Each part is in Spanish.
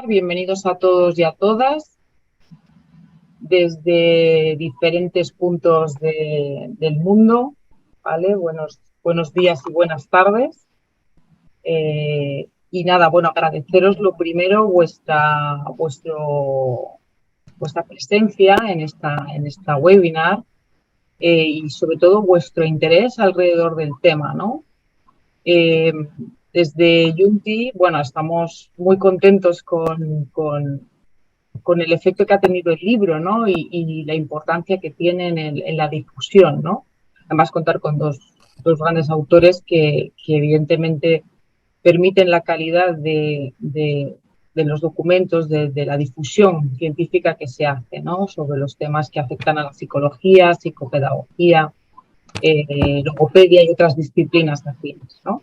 Bienvenidos a todos y a todas desde diferentes puntos del mundo, ¿vale? Buenos días y buenas tardes. Y nada, bueno, agradeceros lo primero vuestra presencia en esta webinar y sobre todo vuestro interés alrededor del tema, ¿no? Desde Junti, bueno, estamos muy contentos con el efecto que ha tenido el libro, ¿no? Y la importancia que tiene en la difusión, ¿no? Además, contar con dos grandes autores que evidentemente permiten la calidad de los documentos, de la difusión científica que se hace, ¿no? Sobre los temas que afectan a la psicología, psicopedagogía, logopedia y otras disciplinas afines, ¿no?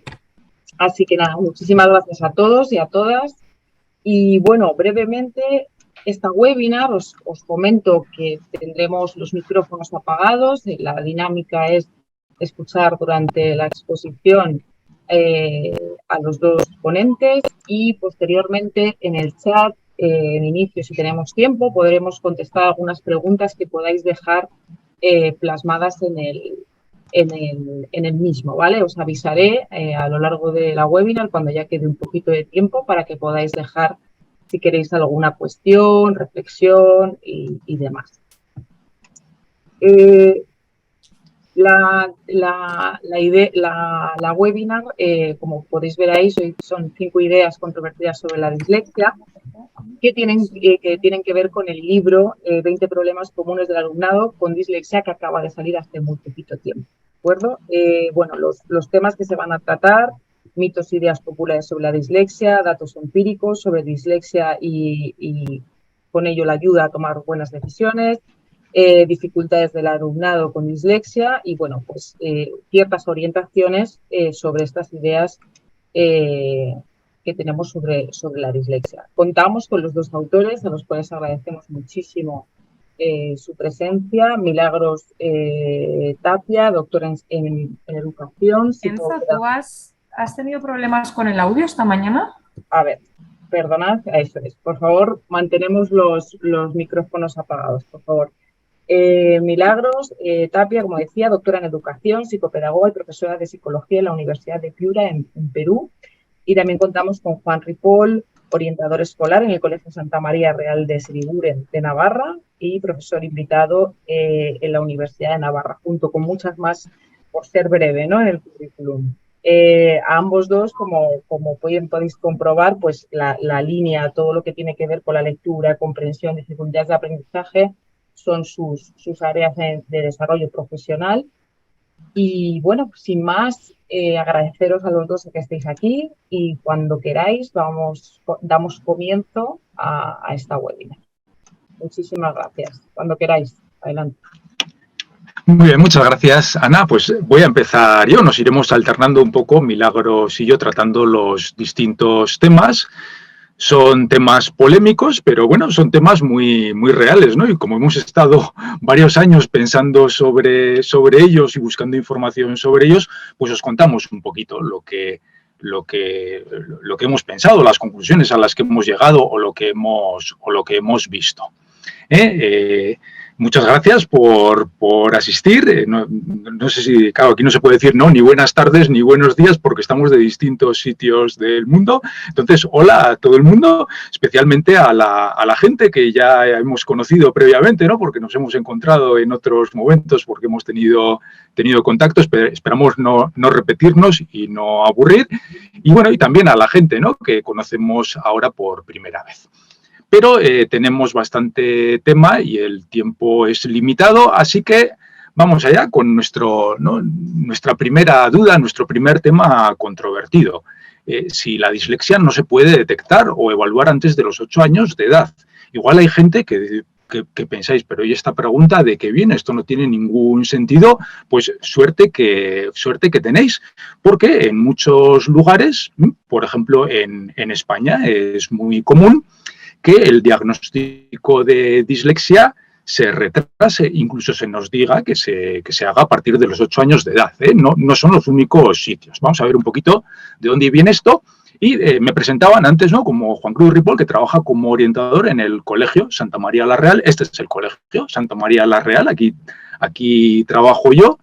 Así que nada, muchísimas gracias a todos y a todas. Y bueno, brevemente, esta webinar os comento que tendremos los micrófonos apagados. La dinámica es escuchar durante la exposición a los dos ponentes y posteriormente en el chat, en inicio, si tenemos tiempo, podremos contestar algunas preguntas que podáis dejar plasmadas en el mismo, ¿vale? Os avisaré a lo largo de la webinar cuando ya quede un poquito de tiempo para que podáis dejar, si queréis, alguna cuestión, reflexión y demás. La webinar, como podéis ver ahí, son 5 ideas controvertidas sobre la dislexia que tienen que ver con el libro 20 problemas comunes del alumnado con dislexia, que acaba de salir hace muy poquito tiempo. ¿De acuerdo? Bueno, los temas que se van a tratar: mitos e ideas populares sobre la dislexia, datos empíricos sobre dislexia y con ello la ayuda a tomar buenas decisiones, dificultades del alumnado con dislexia y, bueno, pues ciertas orientaciones sobre estas ideas que tenemos sobre la dislexia. Contamos con los dos autores, a los cuales agradecemos muchísimo su presencia. Milagros Tapia, doctora en educación. Enzo, ¿tú has tenido problemas con el audio esta mañana? A ver, perdonad, eso es. Por favor, mantenemos los micrófonos apagados, por favor. Milagros Tapia, como decía, doctora en educación, psicopedagoga y profesora de psicología en la Universidad de Piura, en Perú. Y también contamos con Juan Ripoll, orientador escolar en el Colegio Santa María Real de Siriguren de Navarra y profesor invitado en la Universidad de Navarra, junto con muchas más, por ser breve, ¿no?, en el currículum. A ambos dos, como podéis comprobar, pues la línea, todo lo que tiene que ver con la lectura, comprensión, dificultades de aprendizaje, son sus áreas de desarrollo profesional. Y bueno, sin más, agradeceros a los dos que estéis aquí y cuando queráis damos comienzo a esta webinar. Muchísimas gracias. Cuando queráis, adelante. Muy bien, muchas gracias, Ana. Pues voy a empezar yo. Nos iremos alternando un poco, Milagros y yo, tratando los distintos temas. Son temas polémicos, pero bueno, son temas muy reales, ¿no? Y como hemos estado varios años pensando sobre ellos y buscando información sobre ellos, pues os contamos un poquito lo que hemos pensado, las conclusiones a las que hemos llegado o lo que hemos visto. Muchas gracias por asistir. No sé si, claro, aquí no se puede decir ni buenas tardes ni buenos días porque estamos de distintos sitios del mundo. Entonces, hola a todo el mundo, especialmente a la gente que ya hemos conocido previamente, ¿no?, porque nos hemos encontrado en otros momentos, porque hemos tenido contactos. Esperamos no repetirnos y no aburrir. Y bueno, y también a la gente, ¿no?, que conocemos ahora por primera vez. Pero tenemos bastante tema y el tiempo es limitado, así que vamos allá con nuestra primera duda, nuestro primer tema controvertido. Si la dislexia no se puede detectar o evaluar antes de los 8 años de edad. Igual hay gente que pensáis, pero ¿y esta pregunta de qué viene? Esto no tiene ningún sentido. Pues suerte que tenéis, porque en muchos lugares, por ejemplo en España, es muy común que el diagnóstico de dislexia se retrase, incluso se nos diga que se haga a partir de los 8 años de edad, ¿eh? No son los únicos sitios. Vamos a ver un poquito de dónde viene esto Y me presentaban antes, ¿no?, como Juan Cruz Ripoll, que trabaja como orientador en el Colegio Santa María la Real. Este es el Colegio Santa María la Real, aquí trabajo yo.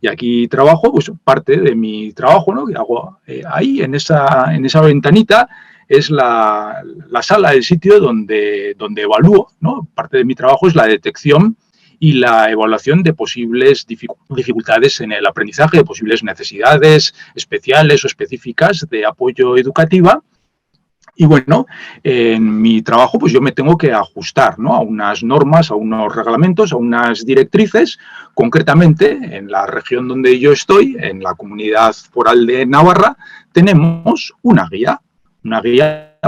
Y aquí trabajo, pues parte de mi trabajo, ¿no?, que hago ahí en esa ventanita, es la sala, el sitio donde evalúo, ¿no? Parte de mi trabajo es la detección y la evaluación de posibles dificultades en el aprendizaje, de posibles necesidades especiales o específicas de apoyo educativa. Y bueno, en mi trabajo pues yo me tengo que ajustar, ¿no?, a unas normas, a unos reglamentos, a unas directrices. Concretamente, en la región donde yo estoy, en la Comunidad Foral de Navarra, tenemos una guía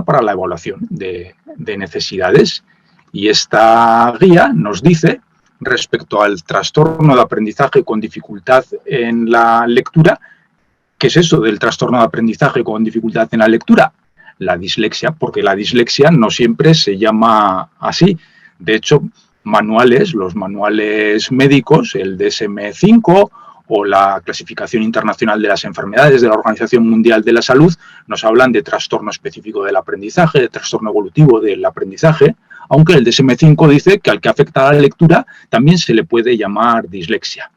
para la evaluación de necesidades. Y esta guía nos dice, respecto al trastorno de aprendizaje con dificultad en la lectura, ¿qué es eso del trastorno de aprendizaje con dificultad en la lectura? La dislexia, porque la dislexia no siempre se llama así. De hecho, los manuales médicos, el DSM-5 o la Clasificación Internacional de las Enfermedades de la Organización Mundial de la Salud, nos hablan de trastorno específico del aprendizaje, de trastorno evolutivo del aprendizaje, aunque el DSM-5 dice que al que afecta a la lectura también se le puede llamar dislexia.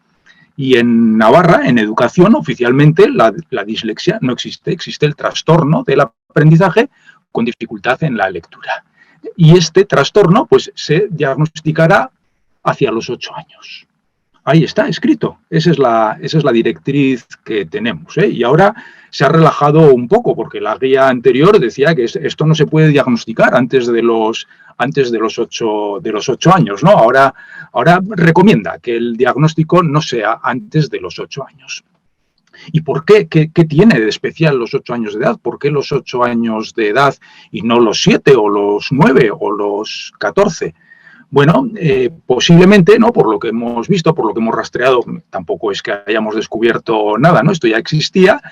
Y en Navarra, en educación, oficialmente la dislexia no existe, existe el trastorno del aprendizaje con dificultad en la lectura. Y este trastorno pues, se diagnosticará hacia los 8 años. Ahí está escrito, esa es la directriz que tenemos, ¿eh? Y ahora se ha relajado un poco, porque la guía anterior decía que esto no se puede diagnosticar antes de los 8 años, ¿no? Ahora recomienda que el diagnóstico no sea antes de los 8 años. ¿Y por qué? ¿Qué tiene de especial los 8 años de edad? ¿Por qué los 8 años de edad y no los 7 o los 9 o los 14? Bueno, posiblemente, ¿no?, por lo que hemos visto, por lo que hemos rastreado, tampoco es que hayamos descubierto nada, ¿no? Esto ya existía.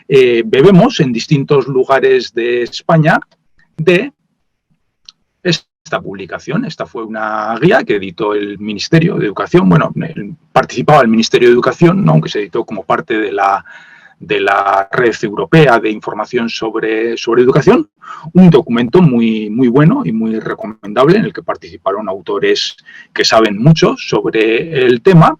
Bebemos en distintos lugares de España de esta publicación. Esta fue una guía que editó el Ministerio de Educación. Bueno, participaba el Ministerio de Educación, ¿no?, aunque se editó como parte de la Red Europea de Información sobre Educación, un documento muy, muy bueno y muy recomendable en el que participaron autores que saben mucho sobre el tema.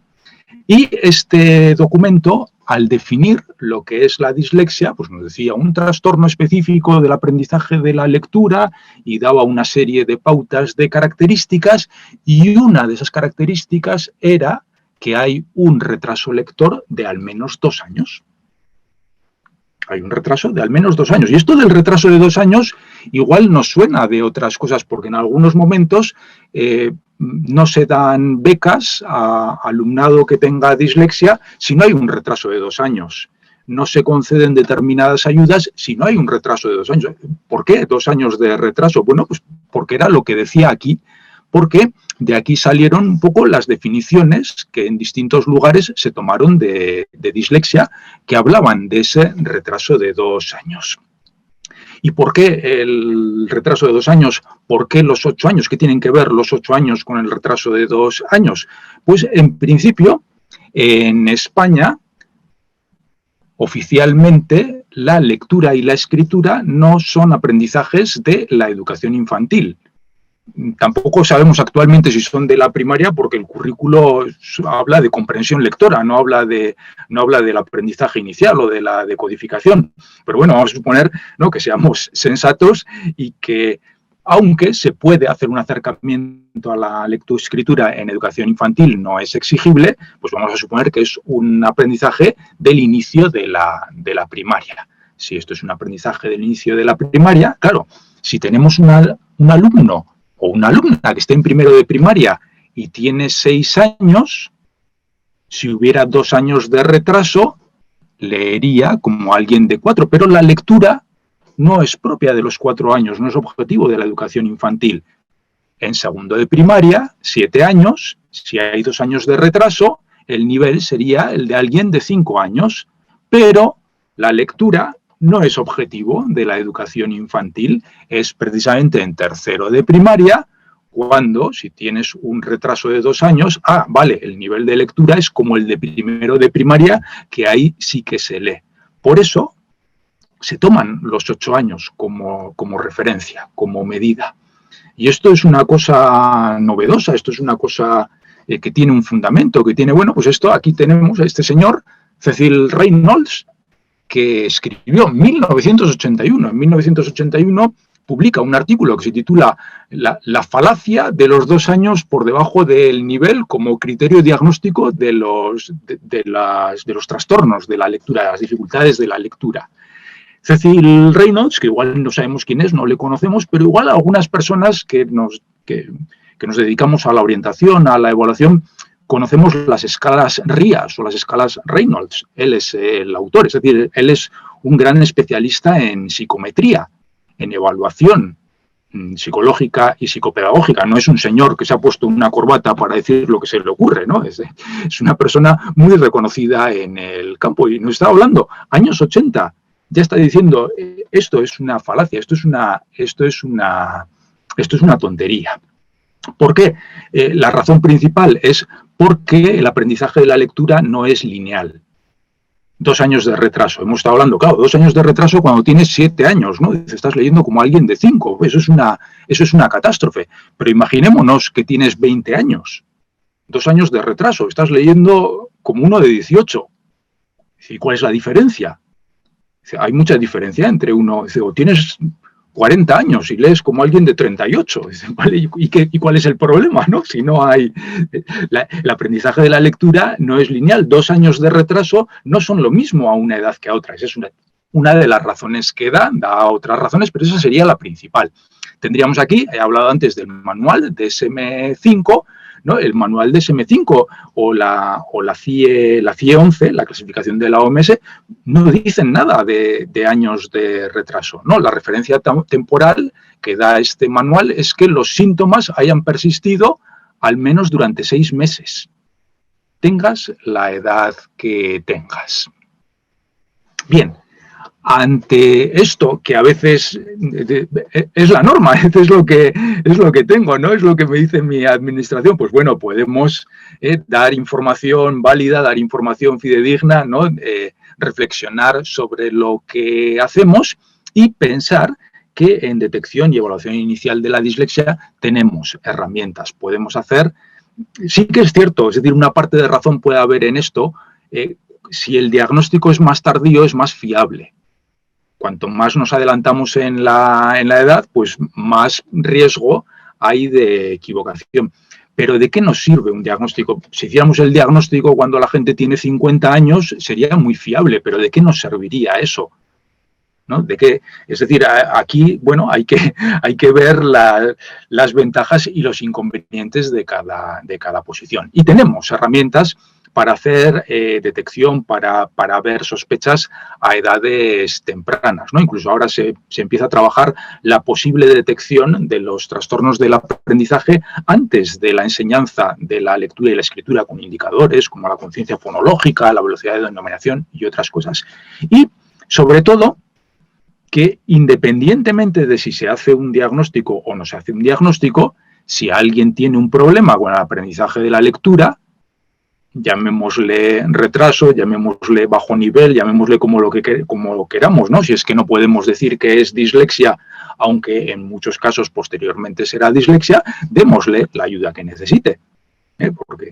Y este documento, al definir lo que es la dislexia, pues nos decía un trastorno específico del aprendizaje de la lectura y daba una serie de pautas de características, y una de esas características era que hay un retraso lector de al menos 2 años. Hay un retraso de al menos 2 años. Y esto del retraso de 2 años igual nos suena de otras cosas, porque en algunos momentos no se dan becas a alumnado que tenga dislexia si no hay un retraso de 2 años. No se conceden determinadas ayudas si no hay un retraso de 2 años. ¿Por qué 2 años de retraso? Bueno, pues porque era lo que decía aquí, porque de aquí salieron un poco las definiciones que en distintos lugares se tomaron de dislexia, que hablaban de ese retraso de 2 años. ¿Y por qué el retraso de 2 años? ¿Por qué los 8 años? ¿Qué tienen que ver los 8 años con el retraso de 2 años? Pues en principio, en España, oficialmente, la lectura y la escritura no son aprendizajes de la educación infantil. Tampoco sabemos actualmente si son de la primaria, porque el currículo habla de comprensión lectora, no habla del aprendizaje inicial o de la decodificación. Pero bueno, vamos a suponer, ¿no?, que seamos sensatos y que, aunque se puede hacer un acercamiento a la lectoescritura en educación infantil, no es exigible, pues vamos a suponer que es un aprendizaje del inicio de la primaria. Si esto es un aprendizaje del inicio de la primaria, claro, si tenemos un alumno o una alumna que esté en primero de primaria y tiene 6 años, si hubiera 2 años de retraso, leería como alguien de 4, pero la lectura no es propia de los 4 años, no es objetivo de la educación infantil. En segundo de primaria, 7 años, si hay 2 años de retraso, el nivel sería el de alguien de 5 años, pero la lectura no es objetivo de la educación infantil, es precisamente en tercero de primaria, cuando, si tienes un retraso de 2 años, vale, el nivel de lectura es como el de primero de primaria, que ahí sí que se lee. Por eso, se toman los 8 años como referencia, como medida. Y esto es una cosa novedosa, esto es una cosa que tiene un fundamento, que tiene, bueno, pues esto, aquí tenemos a este señor, Cecil Reynolds, que escribió en 1981. En 1981 publica un artículo que se titula La falacia de los 2 años por debajo del nivel como criterio diagnóstico de los trastornos de la lectura, de las dificultades de la lectura. Cecil Reynolds, que igual no sabemos quién es, no le conocemos, pero igual algunas personas que nos dedicamos a la orientación, a la evaluación, conocemos las escalas RIAS o las escalas Reynolds. Él es el autor, es decir, él es un gran especialista en psicometría, en evaluación psicológica y psicopedagógica. No es un señor que se ha puesto una corbata para decir lo que se le ocurre, ¿no? Es una persona muy reconocida en el campo y nos está hablando, años 80, ya está diciendo, esto es una falacia, esto es una tontería. ¿Por qué? La razón principal es porque el aprendizaje de la lectura no es lineal. 2 años de retraso. Hemos estado hablando, claro, 2 años de retraso cuando tienes 7 años, ¿no? Estás leyendo como alguien de 5. Eso es una catástrofe. Pero imaginémonos que tienes 20 años. 2 años de retraso. Estás leyendo como uno de 18. ¿Y cuál es la diferencia? Hay mucha diferencia entre uno, o tienes 40 años y lees como alguien de 38. ¿Y cuál es el problema, no? Si no hay... el aprendizaje de la lectura no es lineal. 2 años de retraso no son lo mismo a una edad que a otra. Esa es una de las razones que da otras razones, pero esa sería la principal. Tendríamos aquí, he hablado antes del manual de DSM-5, ¿no? El manual de DSM-5 o la CIE 11, la clasificación de la OMS, no dicen nada de años de retraso, ¿no? La referencia temporal que da este manual es que los síntomas hayan persistido al menos durante 6 meses, tengas la edad que tengas. Bien. Ante esto, que a veces es la norma, es lo que tengo, ¿no? Es lo que me dice mi administración, pues bueno, podemos dar información válida, dar información fidedigna, ¿no? Reflexionar sobre lo que hacemos y pensar que en detección y evaluación inicial de la dislexia tenemos herramientas, podemos hacer, sí que es cierto, es decir, una parte de razón puede haber en esto, si el diagnóstico es más tardío, es más fiable. Cuanto más nos adelantamos en la edad, pues más riesgo hay de equivocación. Pero ¿de qué nos sirve un diagnóstico? Si hiciéramos el diagnóstico cuando la gente tiene 50 años, sería muy fiable, pero ¿de qué nos serviría eso? ¿No? ¿De qué? Es decir, aquí, bueno, hay que ver las ventajas y los inconvenientes de cada posición. Y tenemos herramientas para hacer detección, para ver sospechas a edades tempranas, ¿no? Incluso ahora se empieza a trabajar la posible detección de los trastornos del aprendizaje antes de la enseñanza de la lectura y la escritura con indicadores como la conciencia fonológica, la velocidad de denominación y otras cosas. Y, sobre todo, que independientemente de si se hace un diagnóstico o no se hace un diagnóstico, si alguien tiene un problema con el aprendizaje de la lectura, llamémosle retraso, llamémosle bajo nivel, llamémosle como lo queramos, ¿no? Si es que no podemos decir que es dislexia, aunque en muchos casos posteriormente será dislexia, démosle la ayuda que necesite, porque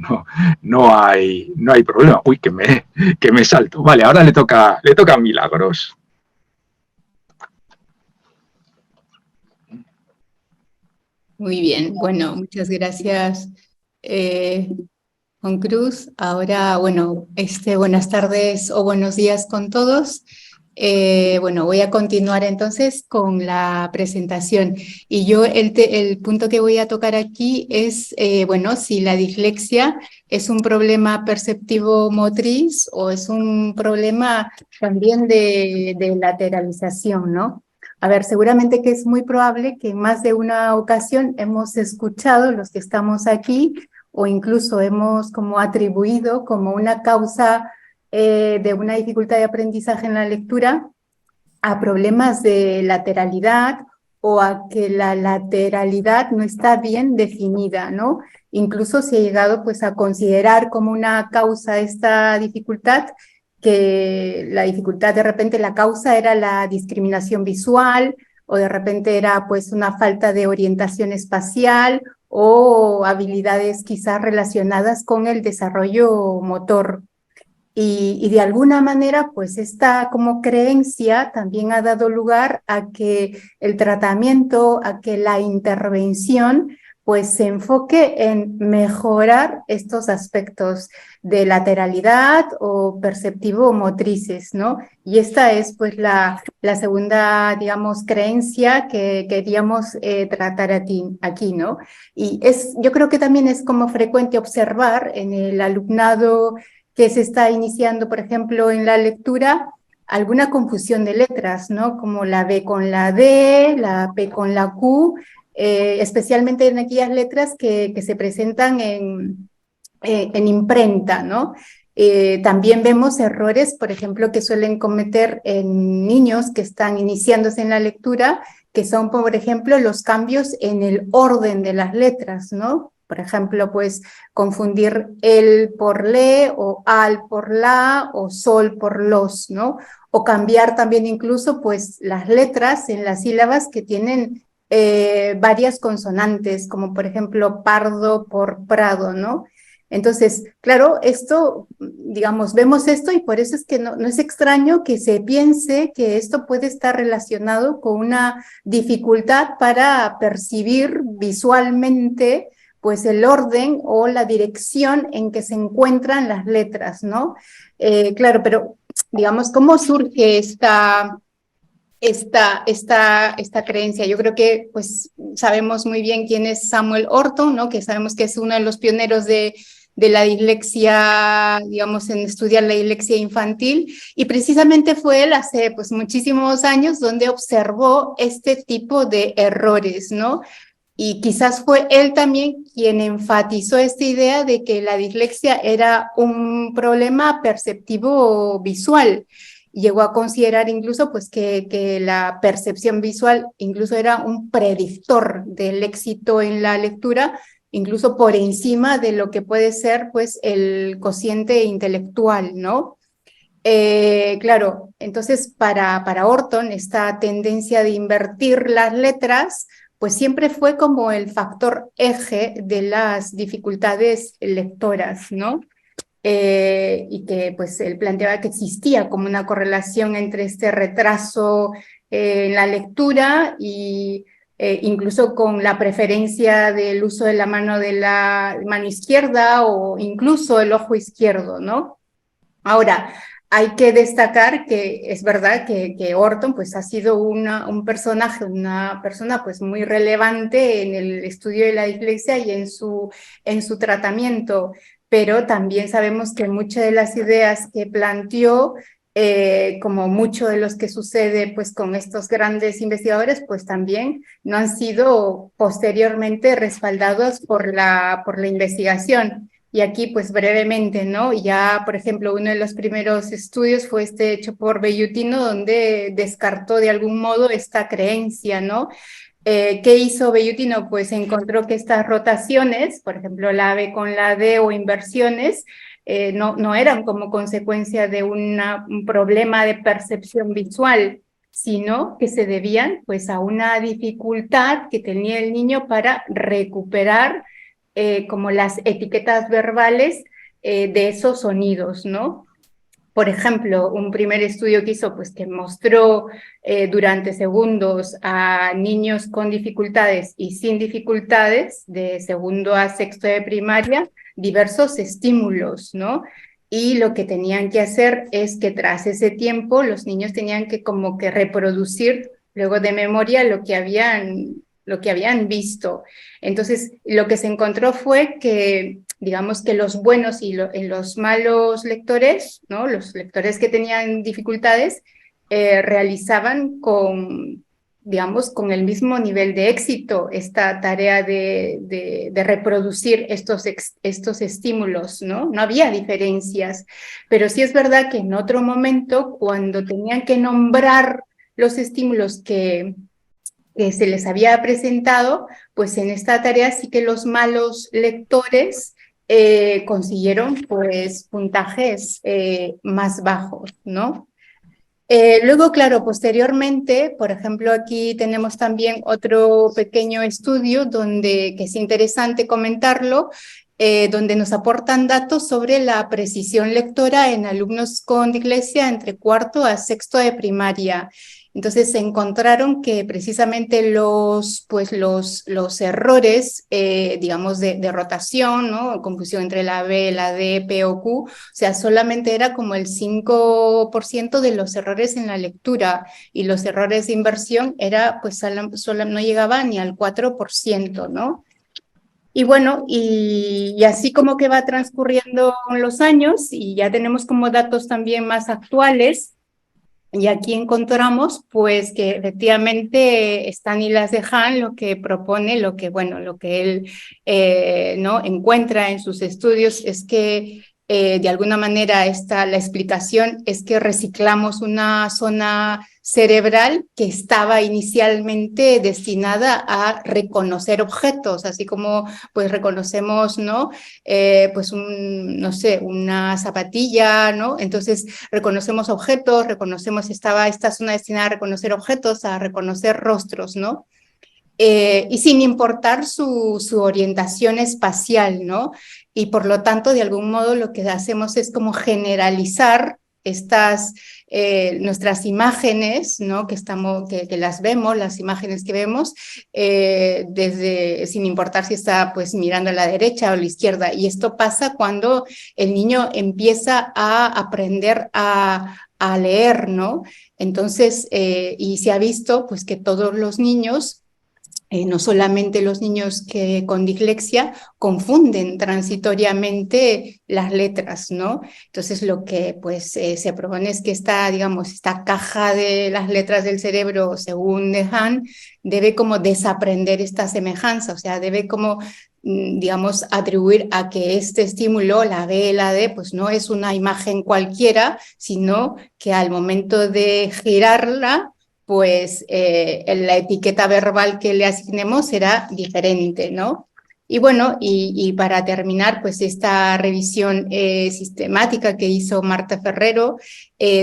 no hay problema. Uy, que me salto. Vale, ahora le toca a Milagros. Muy bien, bueno, muchas gracias, Juan Cruz. Ahora, bueno, buenas tardes o buenos días con todos. Bueno, voy a continuar entonces con la presentación. Y yo el punto que voy a tocar aquí es, bueno, si la dislexia es un problema perceptivo motriz o es un problema también de lateralización, ¿no? A ver, seguramente que es muy probable que en más de una ocasión hemos escuchado, los que estamos aquí, o incluso hemos como atribuido como una causa de una dificultad de aprendizaje en la lectura a problemas de lateralidad o a que la lateralidad no está bien definida, ¿no? Incluso se ha llegado pues a considerar como una causa esta dificultad que la dificultad de repente la causa era la discriminación visual o de repente era pues una falta de orientación espacial o habilidades quizás relacionadas con el desarrollo motor. Y de alguna manera, pues esta como creencia también ha dado lugar a que el tratamiento, a que la intervención, pues se enfoque en mejorar estos aspectos de lateralidad o perceptivo motrices, ¿no? Y esta es pues la segunda, digamos, creencia que queríamos tratar aquí, ¿no? Y yo creo que también es como frecuente observar en el alumnado que se está iniciando, por ejemplo, en la lectura, alguna confusión de letras, ¿no? Como la B con la D, la P con la Q, especialmente en aquellas letras que se presentan en imprenta, ¿no? También vemos errores, por ejemplo, que suelen cometer en niños que están iniciándose en la lectura, que son, por ejemplo, los cambios en el orden de las letras, ¿no? Por ejemplo, pues confundir el por le o al por la o sol por los, ¿no? O cambiar también incluso pues las letras en las sílabas que tienen varias consonantes, como por ejemplo pardo por prado, ¿no? Entonces, claro, esto, digamos, vemos esto y por eso es que no es extraño que se piense que esto puede estar relacionado con una dificultad para percibir visualmente pues el orden o la dirección en que se encuentran las letras, ¿no? Claro, pero digamos, ¿cómo surge esta creencia? Yo creo que pues sabemos muy bien quién es Samuel Orton, ¿no? Que sabemos que es uno de los pioneros de la dislexia, digamos, en estudiar la dislexia infantil, y precisamente fue él hace pues muchísimos años donde observó este tipo de errores, ¿no? Y quizás fue él también quien enfatizó esta idea de que la dislexia era un problema perceptivo visual. Llegó a considerar incluso pues que la percepción visual incluso era un predictor del éxito en la lectura, incluso por encima de lo que puede ser pues el cociente intelectual, ¿no? Claro, entonces para Orton esta tendencia de invertir las letras pues siempre fue como el factor eje de las dificultades lectoras, ¿no? Y que pues él planteaba que existía como una correlación entre este retraso en la lectura y incluso con la preferencia del uso de la mano izquierda o incluso el ojo izquierdo, ¿no? Ahora, hay que destacar que es verdad que Orton pues ha sido un personaje, una persona pues muy relevante en el estudio de la dislexia y en su tratamiento, pero también sabemos que muchas de las ideas que planteó, como mucho de los que sucede pues con estos grandes investigadores, pues también no han sido posteriormente respaldados por la investigación. Y aquí, pues brevemente, ¿no? Ya, por ejemplo, uno de los primeros estudios fue hecho por Bellutino, donde descartó de algún modo esta creencia, ¿no? ¿Qué hizo Bellutino? Pues encontró que estas rotaciones, por ejemplo, la B con la D o inversiones, no eran como consecuencia de un problema de percepción visual, sino que se debían pues a una dificultad que tenía el niño para recuperar como las etiquetas verbales de esos sonidos, ¿no? Por ejemplo, un primer estudio que hizo, pues que mostró durante segundos a niños con dificultades y sin dificultades, de segundo a sexto de primaria, diversos estímulos, ¿no? Y lo que tenían que hacer es que tras ese tiempo los niños tenían que como que reproducir luego de memoria lo que habían visto. Entonces, lo que se encontró fue que, digamos que los buenos y los malos lectores, ¿no? Los lectores que tenían dificultades, realizaban digamos, con el mismo nivel de éxito esta tarea de reproducir estos estímulos, ¿no? No había diferencias, pero sí es verdad que en otro momento, cuando tenían que nombrar los estímulos que se les había presentado, pues en esta tarea sí que los malos lectores consiguieron pues puntajes más bajos, ¿no? Luego, claro, posteriormente, por ejemplo, aquí tenemos también otro pequeño estudio que es interesante comentarlo, donde nos aportan datos sobre la precisión lectora en alumnos con dislexia entre cuarto a sexto de primaria. Entonces se encontraron que precisamente los errores, digamos, de rotación, ¿no? Confusión entre la B, la D, P o Q, o sea, solamente era como el 5% de los errores en la lectura, y los errores de inversión era, pues, no llegaba ni al 4%, ¿no? Y bueno, y así como que va transcurriendo los años y ya tenemos como datos también más actuales. Y aquí encontramos pues que efectivamente Stanislas Dehaene lo que propone, lo que él ¿no? encuentra en sus estudios es que de alguna manera la explicación es que reciclamos una zona cerebral que estaba inicialmente destinada a reconocer objetos, así como pues reconocemos, ¿no? Pues no sé, una zapatilla, ¿no? Entonces reconocemos objetos, esta zona destinada a reconocer objetos, a reconocer rostros, ¿no? Y sin importar su orientación espacial, ¿no? Y por lo tanto, de algún modo, lo que hacemos es como generalizar nuestras imágenes, ¿no? que las vemos, las imágenes que vemos, sin importar si está pues mirando a la derecha o a la izquierda. Y esto pasa cuando el niño empieza a aprender a leer, ¿no? Entonces, y se ha visto pues que todos los niños, no solamente los niños con dislexia, confunden transitoriamente las letras, ¿no? Entonces lo que pues se propone es que esta caja de las letras del cerebro, según Dehaene, debe como desaprender esta semejanza, o sea, debe como digamos, atribuir a que este estímulo, la B, la D, pues no es una imagen cualquiera, sino que al momento de girarla, pues la etiqueta verbal que le asignemos será diferente, ¿no? Y bueno, y para terminar, pues esta revisión sistemática que hizo Marta Ferrero,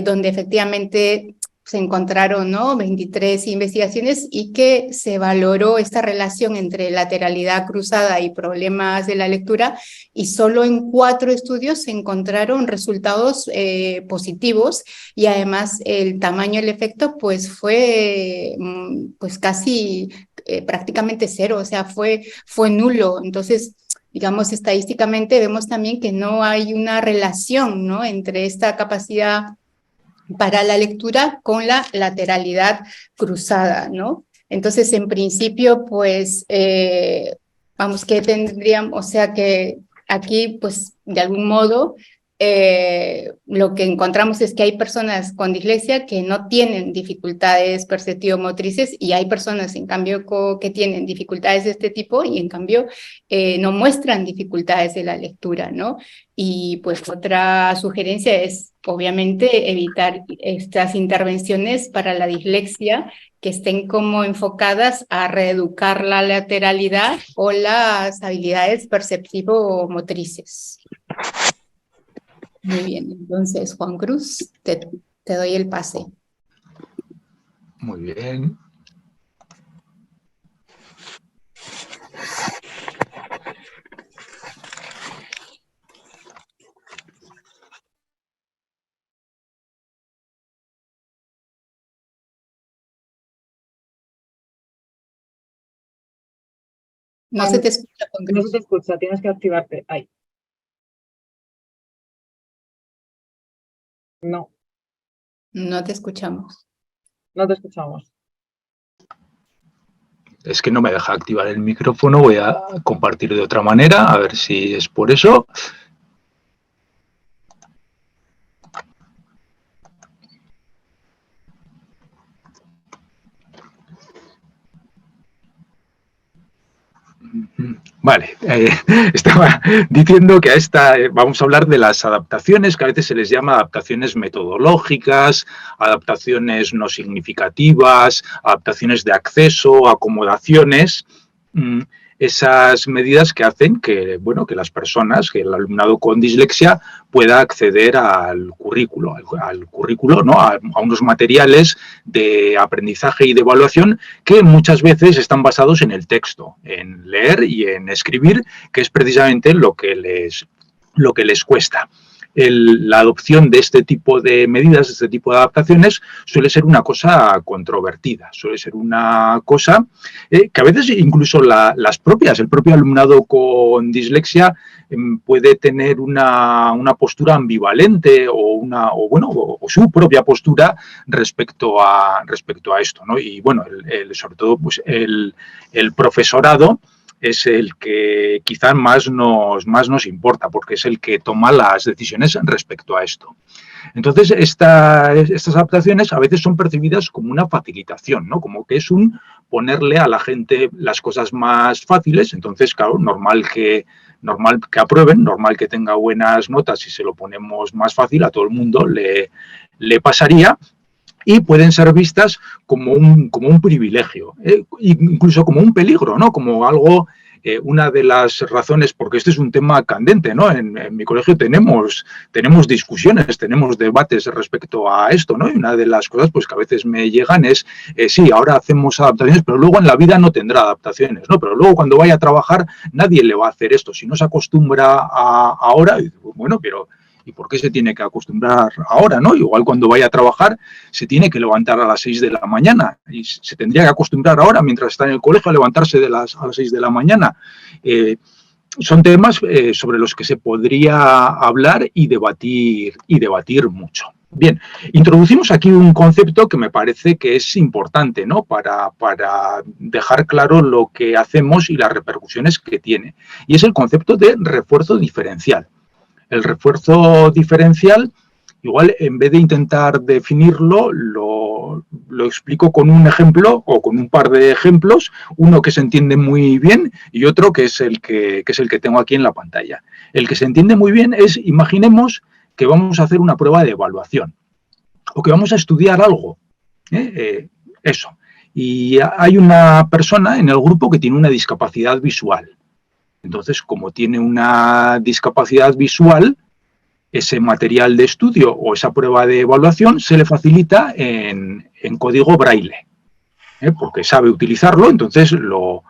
donde efectivamente se encontraron, ¿no? 23 investigaciones y que se valoró esta relación entre lateralidad cruzada y problemas de la lectura, y solo en 4 estudios se encontraron resultados positivos, y además el tamaño del efecto pues fue pues casi prácticamente cero, o sea, fue nulo. Entonces, digamos, estadísticamente vemos también que no hay una relación, ¿no? entre esta capacidad para la lectura con la lateralidad cruzada, ¿no? Entonces, en principio, pues, vamos, que tendríamos, o sea, que aquí, pues, de algún modo, lo que encontramos es que hay personas con dislexia que no tienen dificultades perceptivo-motrices, y hay personas, en cambio, que tienen dificultades de este tipo y, en cambio, no muestran dificultades de la lectura, ¿no? Y pues otra sugerencia es, obviamente, evitar estas intervenciones para la dislexia que estén como enfocadas a reeducar la lateralidad o las habilidades perceptivo-motrices. Muy bien, entonces, Juan Cruz, te doy el pase. Muy bien. No se te escucha, Juan Cruz. No se te escucha, tienes que activarte. Ahí. No. No te escuchamos. No te escuchamos. Es que no me deja activar el micrófono, voy a compartir de otra manera, a ver si es por eso. Vale, estaba diciendo que vamos a hablar de las adaptaciones, que a veces se les llama adaptaciones metodológicas, adaptaciones no significativas, adaptaciones de acceso, acomodaciones. esas medidas que hacen que, bueno, que las personas, que el alumnado con dislexia pueda acceder al currículo, ¿no? A unos materiales de aprendizaje y de evaluación que muchas veces están basados en el texto, en leer y en escribir, que es precisamente lo que les cuesta. La adopción de este tipo de medidas, de este tipo de adaptaciones, suele ser una cosa controvertida, suele ser una cosa que a veces incluso el propio alumnado con dislexia puede tener una postura ambivalente o su propia postura respecto a esto, ¿no? Y bueno, sobre todo pues el profesorado es el que quizás más nos importa, porque es el que toma las decisiones respecto a esto. Entonces, estas adaptaciones a veces son percibidas como una facilitación, ¿no? Como que es un ponerle a la gente las cosas más fáciles. Entonces, claro, normal que aprueben, normal que tenga buenas notas si se lo ponemos más fácil, a todo el mundo le pasaría. Y pueden ser vistas como un privilegio, incluso como un peligro, ¿no? Como algo, una de las razones, porque este es un tema candente, ¿no? En mi colegio tenemos discusiones, tenemos debates respecto a esto, ¿no? Y una de las cosas pues, que a veces me llegan es, sí, ahora hacemos adaptaciones, pero luego en la vida no tendrá adaptaciones, ¿no? Pero luego cuando vaya a trabajar nadie le va a hacer esto. Si no se acostumbra ahora, bueno, pero ¿y por qué se tiene que acostumbrar ahora, no? Igual cuando vaya a trabajar se tiene que levantar a las 6 de la mañana y se tendría que acostumbrar ahora, mientras está en el colegio, a levantarse a las 6 de la mañana. Son temas sobre los que se podría hablar y debatir mucho. Bien, introducimos aquí un concepto que me parece que es importante, ¿no? Para dejar claro lo que hacemos y las repercusiones que tiene. Y es el concepto de refuerzo diferencial. El refuerzo diferencial, igual en vez de intentar definirlo, lo explico con un ejemplo o con un par de ejemplos, uno que se entiende muy bien y otro que es el que tengo aquí en la pantalla. El que se entiende muy bien es, imaginemos que vamos a hacer una prueba de evaluación o que vamos a estudiar algo, eso. Y hay una persona en el grupo que tiene una discapacidad visual. Entonces, como tiene una discapacidad visual, ese material de estudio o esa prueba de evaluación se le facilita en código braille, porque sabe utilizarlo, entonces lo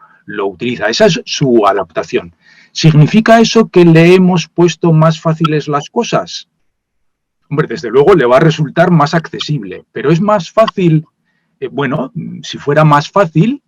utiliza. Esa es su adaptación. ¿Significa eso que le hemos puesto más fáciles las cosas? Hombre, desde luego le va a resultar más accesible, pero es más fácil, bueno, si fuera más fácil,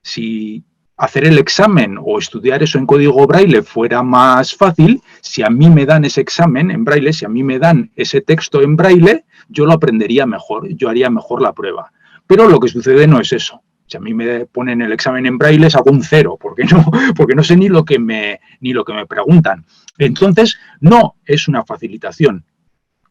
si hacer el examen o estudiar eso en código braille fuera más fácil, si a mí me dan ese examen en braille, si a mí me dan ese texto en braille, yo lo aprendería mejor, yo haría mejor la prueba. Pero lo que sucede no es eso. Si a mí me ponen el examen en braille, saco un 0, porque no sé ni lo que me preguntan. Entonces, no es una facilitación,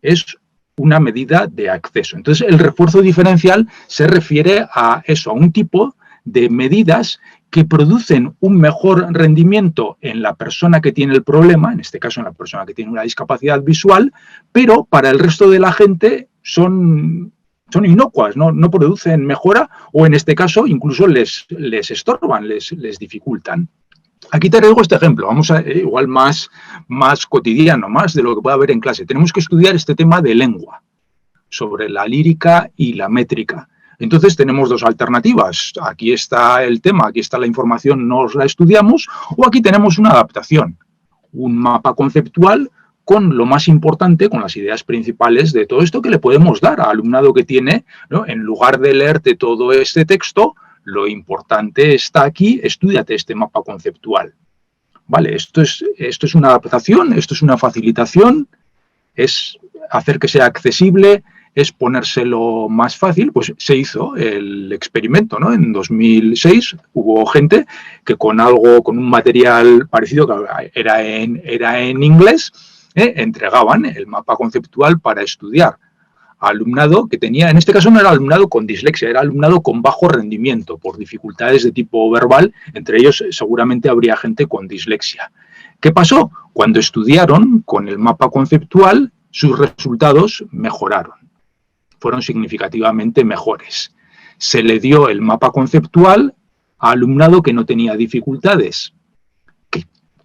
es una medida de acceso. Entonces, el refuerzo diferencial se refiere a eso, a un tipo de medidas que producen un mejor rendimiento en la persona que tiene el problema, en este caso en la persona que tiene una discapacidad visual, pero para el resto de la gente son inocuas, no producen mejora o en este caso incluso les estorban, les dificultan. Aquí te traigo este ejemplo, vamos a igual más cotidiano, más de lo que puede haber en clase. Tenemos que estudiar este tema de lengua, sobre la lírica y la métrica. Entonces tenemos dos alternativas. Aquí está el tema, aquí está la información, nos la estudiamos, o aquí tenemos una adaptación, un mapa conceptual con lo más importante, con las ideas principales de todo esto que le podemos dar al alumnado que tiene, ¿no? En lugar de leerte todo este texto, lo importante está aquí, estúdiate este mapa conceptual. Vale, esto es una adaptación, esto es una facilitación, es hacer que sea accesible, es ponérselo más fácil. Pues se hizo el experimento, ¿no? En 2006 hubo gente que con un material parecido, que era en inglés, entregaban el mapa conceptual para estudiar. Alumnado que tenía, en este caso no era alumnado con dislexia, era alumnado con bajo rendimiento por dificultades de tipo verbal, entre ellos seguramente habría gente con dislexia. ¿Qué pasó? Cuando estudiaron con el mapa conceptual, sus resultados mejoraron, fueron significativamente mejores. Se le dio el mapa conceptual a alumnado que no tenía dificultades.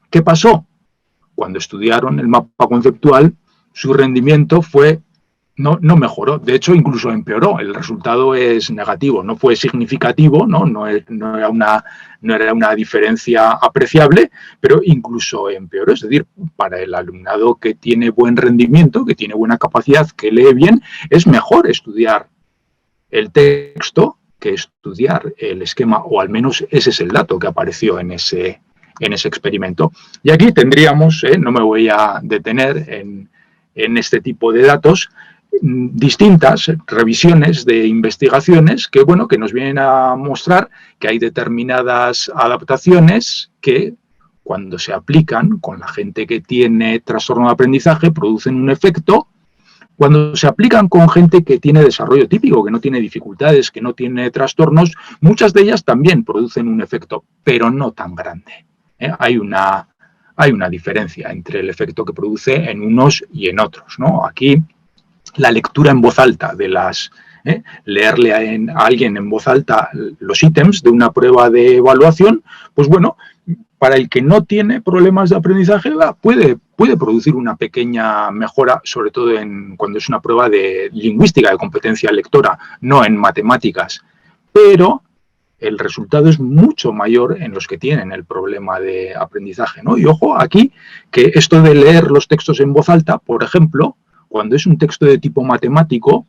¿Qué pasó? Cuando estudiaron el mapa conceptual, su rendimiento no mejoró, de hecho incluso empeoró, el resultado es negativo, no fue significativo, no era una diferencia apreciable, pero incluso empeoró, es decir, para el alumnado que tiene buen rendimiento, que tiene buena capacidad, que lee bien, es mejor estudiar el texto que estudiar el esquema, o al menos ese es el dato que apareció en ese experimento. Y aquí tendríamos, no me voy a detener en este tipo de datos, distintas revisiones de investigaciones que nos vienen a mostrar que hay determinadas adaptaciones que, cuando se aplican con la gente que tiene trastorno de aprendizaje, producen un efecto. Cuando se aplican con gente que tiene desarrollo típico, que no tiene dificultades, que no tiene trastornos, muchas de ellas también producen un efecto, pero no tan grande. Hay una diferencia entre el efecto que produce en unos y en otros, ¿no? Aquí la lectura en voz alta de leerle a alguien en voz alta los ítems de una prueba de evaluación, pues bueno, para el que no tiene problemas de aprendizaje puede producir una pequeña mejora, sobre todo cuando es una prueba de lingüística, de competencia lectora, no en matemáticas, pero el resultado es mucho mayor en los que tienen el problema de aprendizaje, ¿no? Y ojo aquí que esto de leer los textos en voz alta, por ejemplo, cuando es un texto de tipo matemático,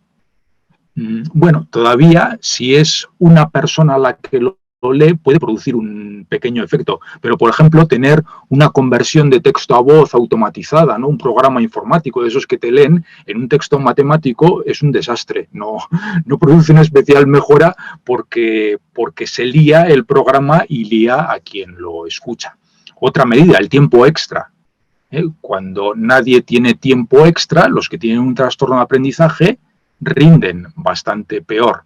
bueno, todavía si es una persona la que lo lee puede producir un pequeño efecto, pero por ejemplo tener una conversión de texto a voz automatizada, ¿no? Un programa informático de esos que te leen en un texto matemático es un desastre, no produce una especial mejora porque se lía el programa y lía a quien lo escucha. Otra medida, el tiempo extra. Cuando nadie tiene tiempo extra, los que tienen un trastorno de aprendizaje rinden bastante peor.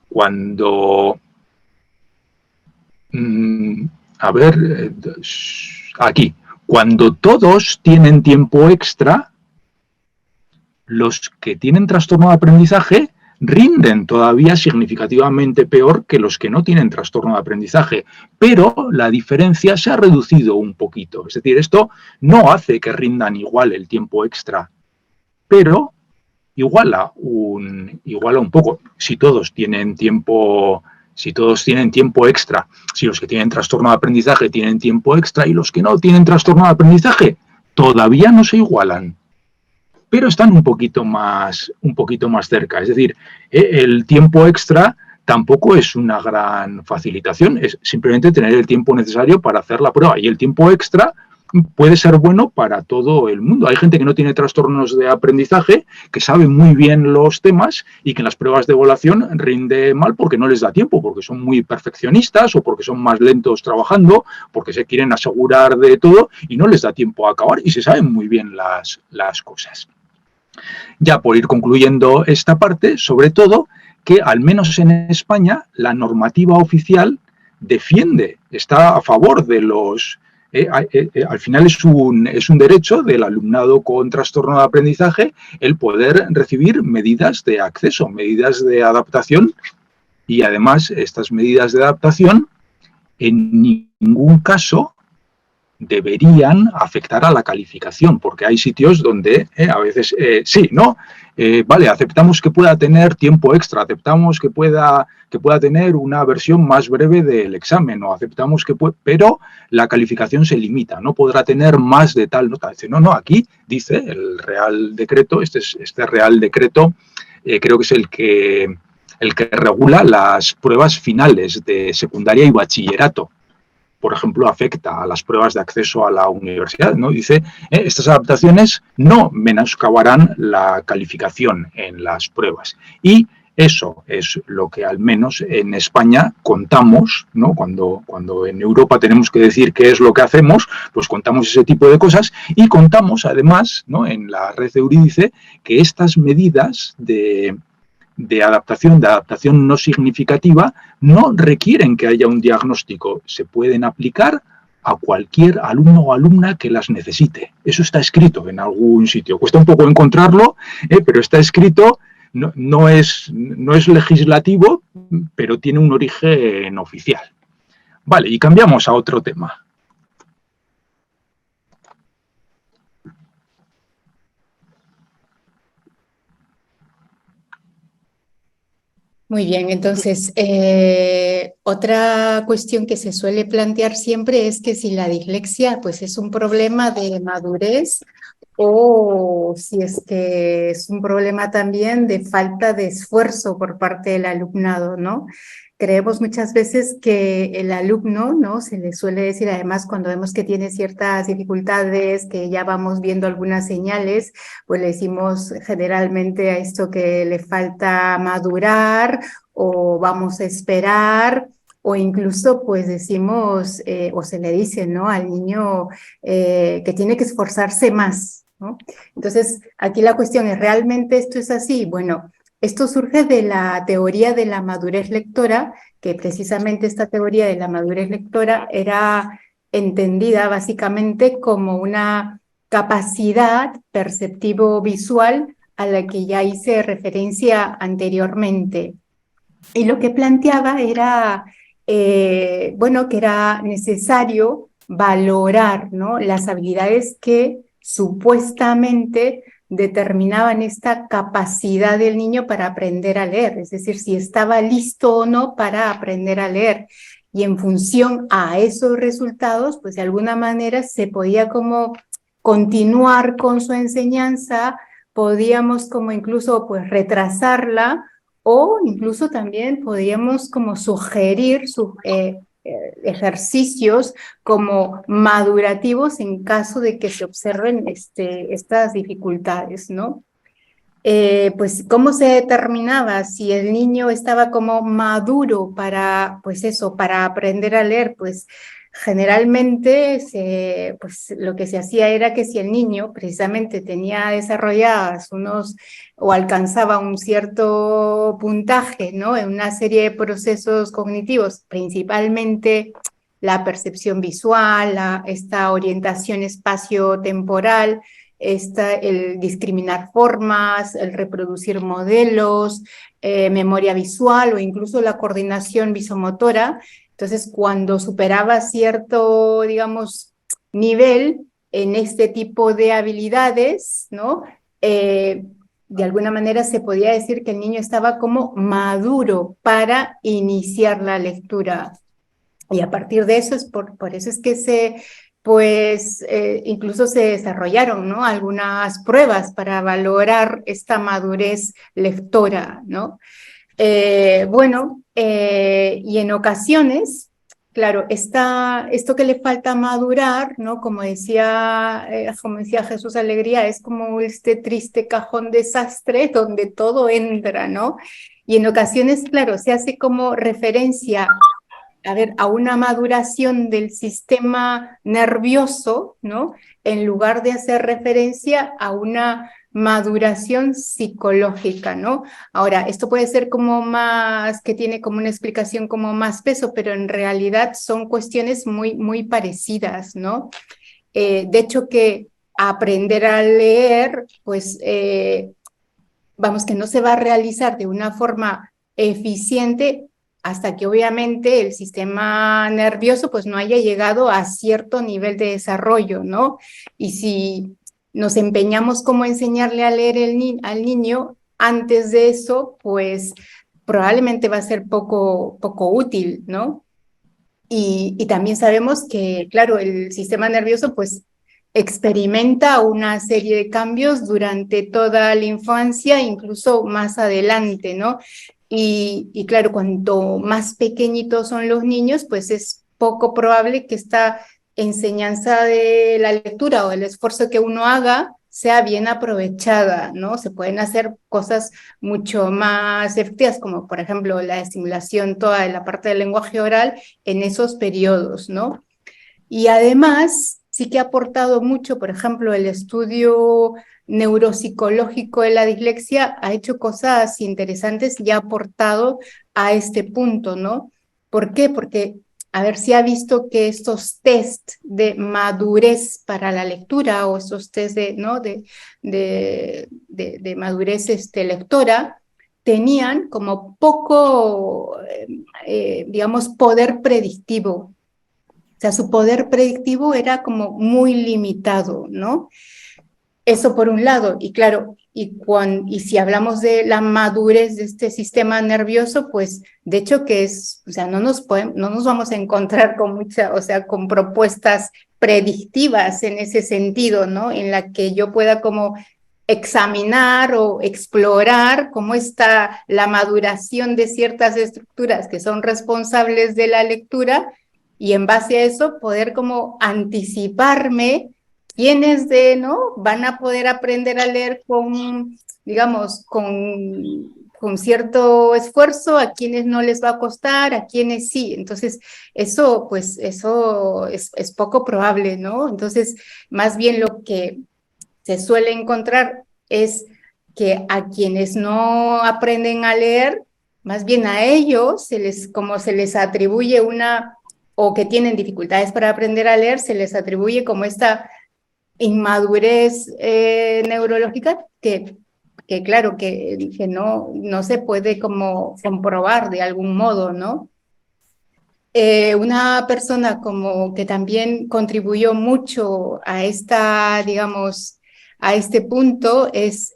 Cuando, aquí, cuando todos tienen tiempo extra, los que tienen trastorno de aprendizaje rinden todavía significativamente peor que los que no tienen trastorno de aprendizaje, pero la diferencia se ha reducido un poquito. Es decir, esto no hace que rindan igual el tiempo extra, pero iguala un poco. Si todos tienen tiempo extra, si los que tienen trastorno de aprendizaje tienen tiempo extra y los que no tienen trastorno de aprendizaje todavía no se igualan, pero están un poquito más cerca. Es decir, el tiempo extra tampoco es una gran facilitación, es simplemente tener el tiempo necesario para hacer la prueba, y el tiempo extra puede ser bueno para todo el mundo. Hay gente que no tiene trastornos de aprendizaje, que sabe muy bien los temas y que en las pruebas de evaluación rinde mal porque no les da tiempo, porque son muy perfeccionistas o porque son más lentos trabajando, porque se quieren asegurar de todo y no les da tiempo a acabar y se saben muy bien las cosas. Ya por ir concluyendo esta parte, sobre todo que al menos en España la normativa oficial está a favor de los... al final es un derecho del alumnado con trastorno de aprendizaje el poder recibir medidas de acceso, medidas de adaptación, y además estas medidas de adaptación en ningún caso deberían afectar a la calificación, porque hay sitios donde a veces vale, aceptamos que pueda tener tiempo extra, aceptamos que pueda tener una versión más breve del examen, o aceptamos pero la calificación se limita, no podrá tener más de tal nota. Dice, no, aquí dice el Real Decreto, este Real Decreto creo que es el que regula las pruebas finales de secundaria y bachillerato. Por ejemplo, afecta a las pruebas de acceso a la universidad, ¿no? Dice, estas adaptaciones no menoscabarán la calificación en las pruebas. Y eso es lo que al menos en España contamos, ¿no? Cuando en Europa tenemos que decir qué es lo que hacemos, pues contamos ese tipo de cosas y contamos además, ¿no? En la red Eurídice, que estas medidas de adaptación no significativa, no requieren que haya un diagnóstico. Se pueden aplicar a cualquier alumno o alumna que las necesite. Eso está escrito en algún sitio. Cuesta un poco encontrarlo, pero está escrito, no es legislativo, pero tiene un origen oficial. Vale, y cambiamos a otro tema. Muy bien, entonces, otra cuestión que se suele plantear siempre es que si la dislexia pues, es un problema de madurez o si es que es un problema también de falta de esfuerzo por parte del alumnado, ¿no? Creemos muchas veces que el alumno, ¿no? Se le suele decir, además, cuando vemos que tiene ciertas dificultades, que ya vamos viendo algunas señales, pues le decimos generalmente a esto que le falta madurar o vamos a esperar, o incluso pues decimos, o se le dice, ¿no? Al niño que tiene que esforzarse más, ¿no? Entonces, aquí la cuestión es, ¿realmente esto es así? Bueno, esto surge de la teoría de la madurez lectora, que precisamente esta teoría de la madurez lectora era entendida básicamente como una capacidad perceptivo-visual a la que ya hice referencia anteriormente. Y lo que planteaba era, bueno, que era necesario valorar, ¿no? Las habilidades que supuestamente determinaban esta capacidad del niño para aprender a leer, es decir, si estaba listo o no para aprender a leer. Y en función a esos resultados, pues de alguna manera se podía como continuar con su enseñanza, podíamos como incluso pues retrasarla o incluso también podríamos como sugerir ejercicios como madurativos en caso de que se observen estas dificultades, ¿no? Pues, ¿cómo se determinaba si el niño estaba como maduro para, pues eso, para aprender a leer? Pues generalmente pues, lo que se hacía era que si el niño precisamente tenía desarrolladas o alcanzaba un cierto puntaje, ¿no? En una serie de procesos cognitivos, principalmente la percepción visual, esta orientación espacio-temporal, el discriminar formas, el reproducir modelos, memoria visual o incluso la coordinación visomotora. Entonces, cuando superaba cierto, digamos, nivel en este tipo de habilidades, ¿no? De alguna manera se podía decir que el niño estaba como maduro para iniciar la lectura. Y a partir de eso, por eso es que pues incluso se desarrollaron, ¿no? Algunas pruebas para valorar esta madurez lectora, ¿no? Bueno, y en ocasiones, claro, esto que le falta madurar, ¿no? Como decía Jesús Alegría, es como este triste cajón desastre donde todo entra, ¿no? Y en ocasiones, claro, se hace como referencia a una maduración del sistema nervioso, ¿no? En lugar de hacer referencia a una maduración psicológica, ¿no? Ahora, esto puede ser como más, que tiene como una explicación como más peso, pero en realidad son cuestiones muy, muy parecidas, ¿no? De hecho, que aprender a leer, pues, vamos, que no se va a realizar de una forma eficiente hasta que obviamente el sistema nervioso pues no haya llegado a cierto nivel de desarrollo, ¿no? Y si nos empeñamos como enseñarle a leer al niño antes de eso, pues probablemente va a ser poco útil, ¿no? Y también sabemos que, claro, el sistema nervioso pues experimenta una serie de cambios durante toda la infancia, incluso más adelante, ¿no? Y claro, cuanto más pequeñitos son los niños, pues es poco probable que esta enseñanza de la lectura o el esfuerzo que uno haga sea bien aprovechada, ¿no? Se pueden hacer cosas mucho más efectivas, como por ejemplo la estimulación toda de la parte del lenguaje oral en esos periodos, ¿no? Y además, sí que ha aportado mucho, por ejemplo, el estudio neuropsicológico de la dislexia ha hecho cosas interesantes y ha aportado a este punto, ¿no? ¿Por qué? Porque, a ver, si ha visto que estos test de madurez para la lectura o estos test de, ¿no? de madurez lectora, tenían como poco, digamos, poder predictivo. O sea, su poder predictivo era como muy limitado, ¿no? Eso por un lado, y claro, y si hablamos de la madurez de este sistema nervioso, pues de hecho que es, o sea, no nos vamos a encontrar con o sea, con propuestas predictivas en ese sentido, ¿no? En la que yo pueda como examinar o explorar cómo está la maduración de ciertas estructuras que son responsables de la lectura y en base a eso poder como anticiparme quiénes ¿no? van a poder aprender a leer con, digamos, con cierto esfuerzo, a quienes no les va a costar, a quienes sí. Entonces, eso, pues, eso es poco probable, ¿no? Entonces, más bien lo que se suele encontrar es que a quienes no aprenden a leer, más bien a ellos, como se les atribuye o que tienen dificultades para aprender a leer, se les atribuye como esta inmadurez neurológica que claro, que no se puede como comprobar de algún modo, ¿no? Una persona como que también contribuyó mucho a digamos, a este punto es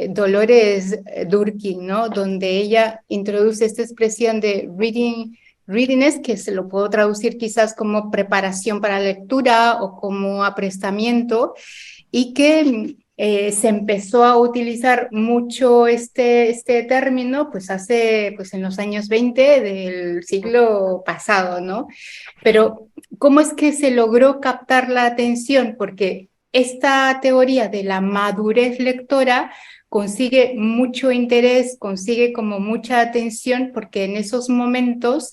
Dolores Durkin, ¿no? Donde ella introduce esta expresión de readiness, que se lo puedo traducir quizás como preparación para la lectura o como aprestamiento, y que se empezó a utilizar mucho este término pues pues en los años 20 del siglo pasado, ¿no? Pero ¿cómo es que se logró captar la atención? Porque esta teoría de la madurez lectora consigue mucho interés, consigue como mucha atención, porque en esos momentos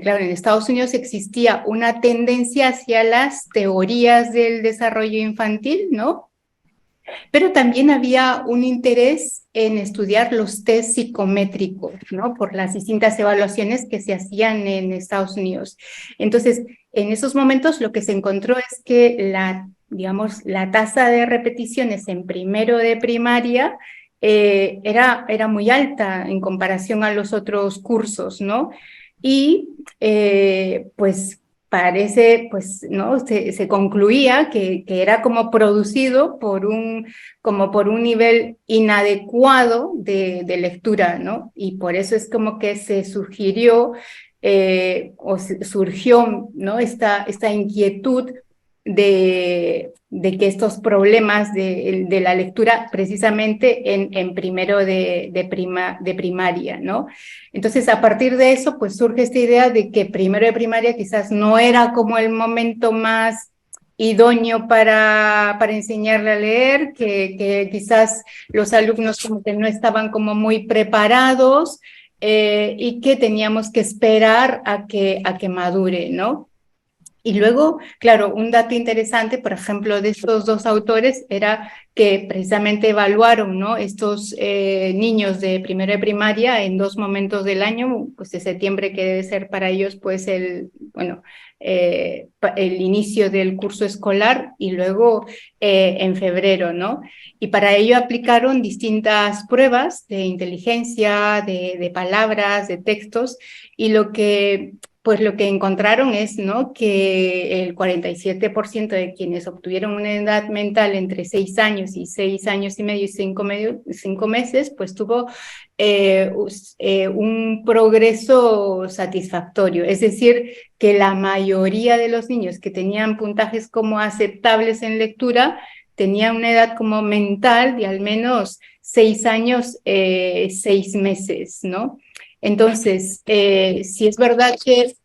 claro, en Estados Unidos existía una tendencia hacia las teorías del desarrollo infantil, ¿no? Pero también había un interés en estudiar los test psicométricos, ¿no? Por las distintas evaluaciones que se hacían en Estados Unidos. Entonces, en esos momentos lo que se encontró es que digamos, la tasa de repeticiones en primero de primaria era muy alta en comparación a los otros cursos, ¿no? Y pues parece, pues, ¿no? Se concluía que era como producido como por un nivel inadecuado de lectura, ¿no? Y por eso es como que se sugirió surgió, ¿no? Esta inquietud de que estos problemas de la lectura precisamente en primero de primaria, ¿no? Entonces, a partir de eso, pues surge esta idea de que primero de primaria quizás no era como el momento más idóneo para enseñarle a leer, que quizás los alumnos como que no estaban como muy preparados y que teníamos que esperar a que madure, ¿no? Y luego, claro, un dato interesante, por ejemplo, de estos dos autores era que precisamente evaluaron, ¿no? Estos niños de primero de primaria en dos momentos del año, pues de septiembre, que debe ser para ellos pues el inicio del curso escolar, y luego en febrero, ¿no? Y para ello aplicaron distintas pruebas de inteligencia, de palabras, de textos, y lo que encontraron es, ¿no? Que el 47% de quienes obtuvieron una edad mental entre 6 años y 6 años y medio y 5 meses, pues tuvo un progreso satisfactorio. Es decir, que la mayoría de los niños que tenían puntajes como aceptables en lectura tenían una edad como mental de al menos 6 años, 6 meses, ¿no? Entonces, sí es verdad que,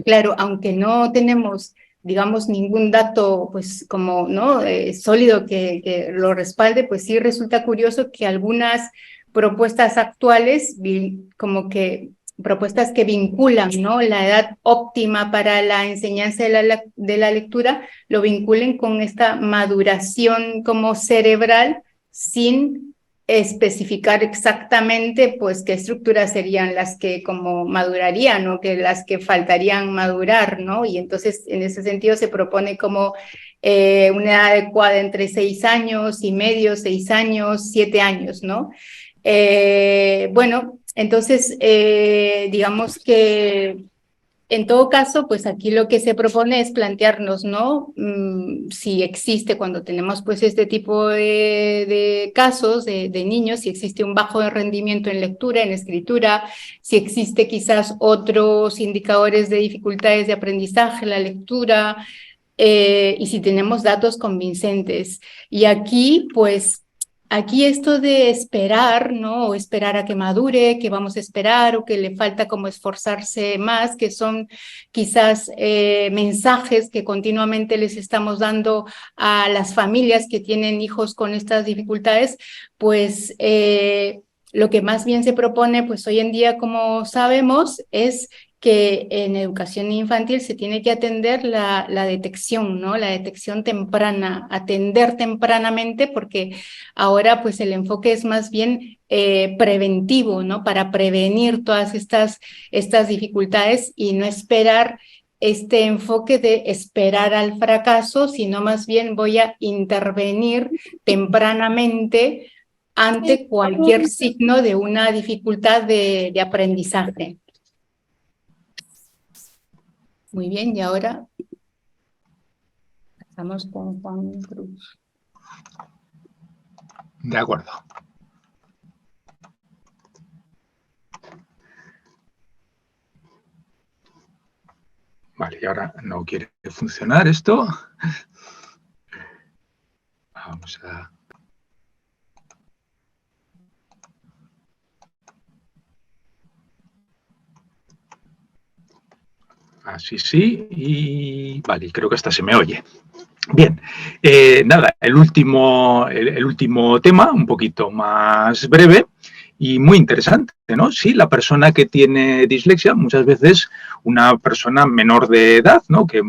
claro, aunque no tenemos, digamos, ningún dato, pues, como, ¿no? Sólido que lo respalde, pues sí resulta curioso que algunas propuestas actuales, como que propuestas que vinculan, ¿no? La edad óptima para la enseñanza de la lectura, lo vinculen con esta maduración como cerebral sin especificar exactamente pues qué estructuras serían las que como madurarían o que las que faltarían madurar, ¿no? Y entonces en ese sentido se propone como una edad adecuada entre 6 años y medio, 6 años, 7 años, ¿no? Bueno, entonces, digamos que en todo caso, pues aquí lo que se propone es plantearnos, ¿no? Si existe, cuando tenemos pues este tipo de casos de niños, si existe un bajo rendimiento en lectura, en escritura, si existe quizás otros indicadores de dificultades de aprendizaje, la lectura, y si tenemos datos convincentes. Y aquí, pues, aquí esto de esperar, ¿no? O esperar a que madure, que vamos a esperar, o que le falta como esforzarse más, que son quizás mensajes que continuamente les estamos dando a las familias que tienen hijos con estas dificultades, pues lo que más bien se propone, pues hoy en día, como sabemos, es que en educación infantil se tiene que atender la detección, ¿no? La detección temprana, atender tempranamente, porque ahora pues el enfoque es más bien preventivo, ¿no? Para prevenir todas estas dificultades y no esperar este enfoque de esperar al fracaso, sino más bien voy a intervenir tempranamente ante cualquier signo de una dificultad de aprendizaje. Muy bien, y ahora pasamos con Juan Cruz. De acuerdo. Vale, y ahora no quiere funcionar esto. Vamos a... Así sí, y vale, creo que hasta se me oye. Bien, nada, el último tema, un poquito más breve y muy interesante, ¿no? Sí, la persona que tiene dislexia, muchas veces una persona menor de edad, ¿no? Que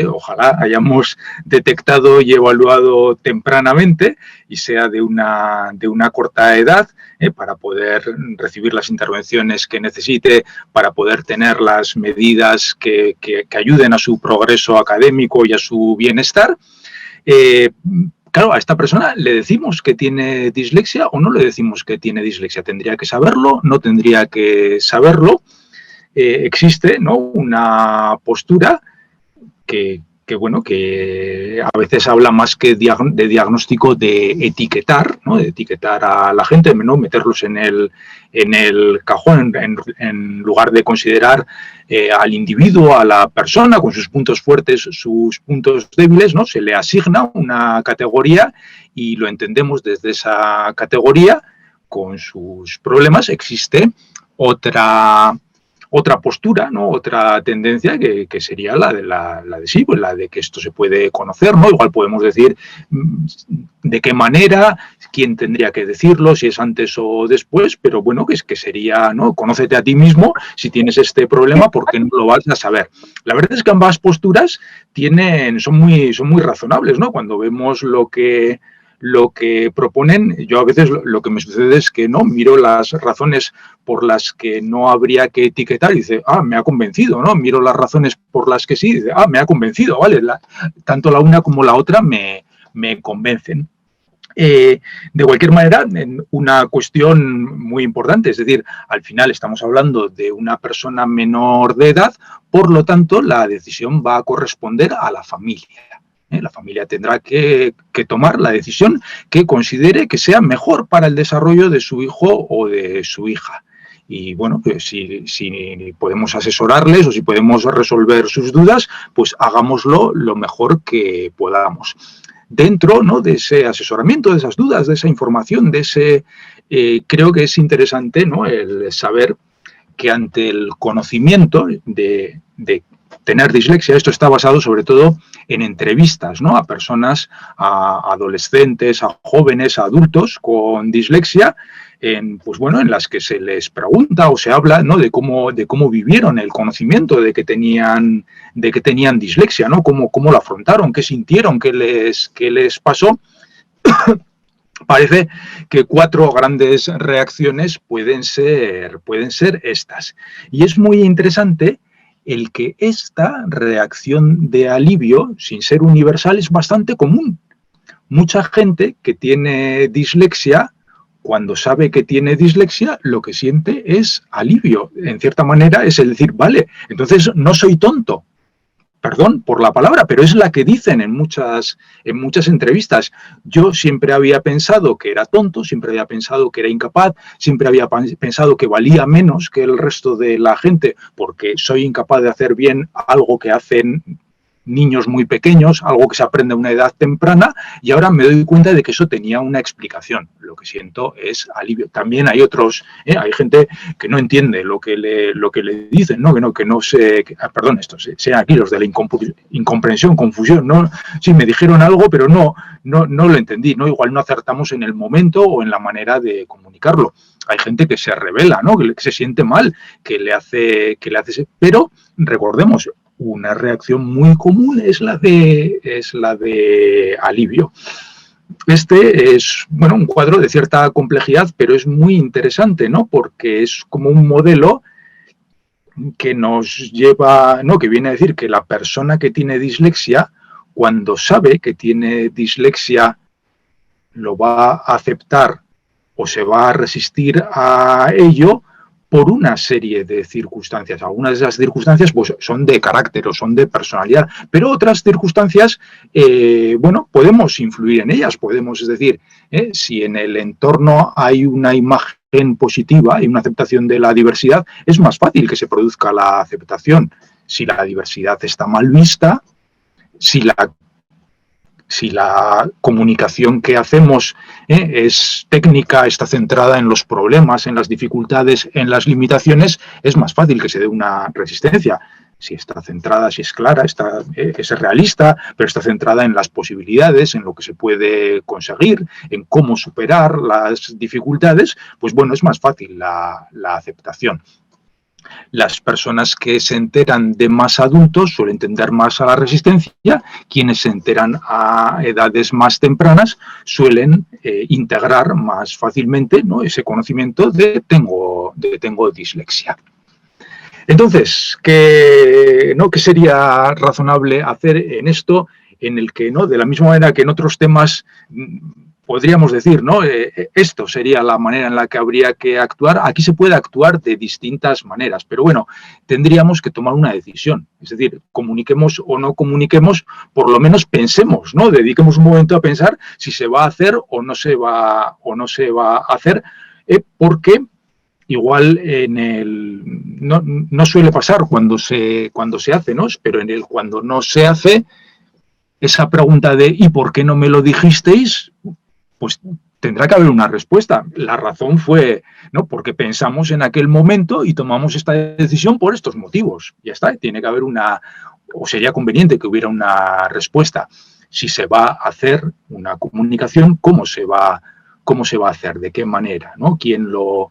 ojalá hayamos detectado y evaluado tempranamente y sea de una corta edad, para poder recibir las intervenciones que necesite, para poder tener las medidas que ayuden a su progreso académico y a su bienestar. Claro, a esta persona le decimos que tiene dislexia o no le decimos que tiene dislexia. ¿Tendría que saberlo? ¿No tendría que saberlo? Existe, ¿no?, una postura que a veces habla más que de diagnóstico, de etiquetar, ¿no?, de etiquetar a la gente, ¿no?, meterlos en el cajón, en lugar de considerar al individuo, a la persona, con sus puntos fuertes, sus puntos débiles, ¿no? Se le asigna una categoría y lo entendemos desde esa categoría con sus problemas. Existe otra postura, ¿no?, otra tendencia que sería la de sí, pues la de que esto se puede conocer, ¿no? Igual podemos decir de qué manera, quién tendría que decirlo, si es antes o después, pero bueno, que sería, ¿no?, conócete a ti mismo, si tienes este problema, ¿por qué no lo vas a saber? La verdad es que ambas posturas son muy razonables, ¿no? Cuando vemos lo que proponen, yo a veces lo que me sucede es que no miro las razones por las que no habría que etiquetar y dice, me ha convencido, ¿no? Miro las razones por las que sí y dice, me ha convencido, ¿vale? Tanto la una como la otra me convencen. De cualquier manera, una cuestión muy importante, es decir, al final estamos hablando de una persona menor de edad, por lo tanto, la decisión va a corresponder a la familia. La familia tendrá que tomar la decisión que considere que sea mejor para el desarrollo de su hijo o de su hija. Y bueno, pues si podemos asesorarles o si podemos resolver sus dudas, pues hagámoslo lo mejor que podamos. Dentro, ¿no?, de ese asesoramiento, de esas dudas, de esa información, creo que es interesante, ¿no?, el saber que ante el conocimiento de tener dislexia, esto está basado sobre todo en entrevistas, ¿no?, a personas, a adolescentes, a jóvenes, a adultos con dislexia, en las que se les pregunta o se habla, ¿no?, de cómo vivieron el conocimiento de que tenían dislexia, ¿no?, cómo lo afrontaron, qué sintieron, qué les pasó. Parece que 4 grandes reacciones pueden ser estas. Y es muy interesante el que esta reacción de alivio, sin ser universal, es bastante común. Mucha gente que tiene dislexia, cuando sabe que tiene dislexia, lo que siente es alivio. En cierta manera es el decir, vale, entonces no soy tonto. Perdón por la palabra, pero es la que dicen en muchas entrevistas. Yo siempre había pensado que era tonto, siempre había pensado que era incapaz, siempre había pensado que valía menos que el resto de la gente porque soy incapaz de hacer bien algo que hacen niños muy pequeños, algo que se aprende a una edad temprana, y ahora me doy cuenta de que eso tenía una explicación. Lo que siento es alivio. También hay otros, hay gente que no entiende lo que le dicen, ¿no? Que no sé, perdón, estos sean aquí los de la incomprensión, confusión, ¿no? Sí, me dijeron algo, pero no lo entendí, ¿no? Igual no acertamos en el momento o en la manera de comunicarlo. Hay gente que se revela, ¿no? Que se siente mal, que le hace, pero recordemos, una reacción muy común es la de alivio. Este es, bueno, un cuadro de cierta complejidad, pero es muy interesante, ¿no? Porque es como un modelo que nos lleva, ¿no? Que viene a decir que la persona que tiene dislexia, cuando sabe que tiene dislexia, lo va a aceptar o se va a resistir a ello por una serie de circunstancias. Algunas de esas circunstancias pues, son de carácter o son de personalidad, pero otras circunstancias, bueno, podemos influir en ellas. Podemos, es decir, si en el entorno hay una imagen positiva y una aceptación de la diversidad, es más fácil que se produzca la aceptación. Si la diversidad está mal vista, si la comunicación que hacemos es técnica, está centrada en los problemas, en las dificultades, en las limitaciones, es más fácil que se dé una resistencia. Si está centrada, si es clara, es realista, pero está centrada en las posibilidades, en lo que se puede conseguir, en cómo superar las dificultades, pues bueno, es más fácil la aceptación. Las personas que se enteran de más adultos suelen tender más a la resistencia, quienes se enteran a edades más tempranas suelen integrar más fácilmente, ¿no? Ese conocimiento de tengo dislexia. Entonces, ¿qué sería razonable hacer en esto, en el que, ¿no? De la misma manera que en otros temas podríamos decir, ¿no? Esto sería la manera en la que habría que actuar. Aquí se puede actuar de distintas maneras, pero bueno, tendríamos que tomar una decisión. Es decir, comuniquemos o no comuniquemos, por lo menos pensemos, ¿no? Dediquemos un momento a pensar si se va a hacer o no se va a hacer, porque igual no suele pasar cuando se hace, ¿no? Pero cuando no se hace, esa pregunta de ¿y por qué no me lo dijisteis? Pues tendrá que haber una respuesta. La razón fue, ¿no? Porque pensamos en aquel momento y tomamos esta decisión por estos motivos. Ya está, tiene que haber o sería conveniente que hubiera una respuesta. Si se va a hacer una comunicación, ¿cómo se va a hacer? ¿De qué manera? ¿No? ¿Quién lo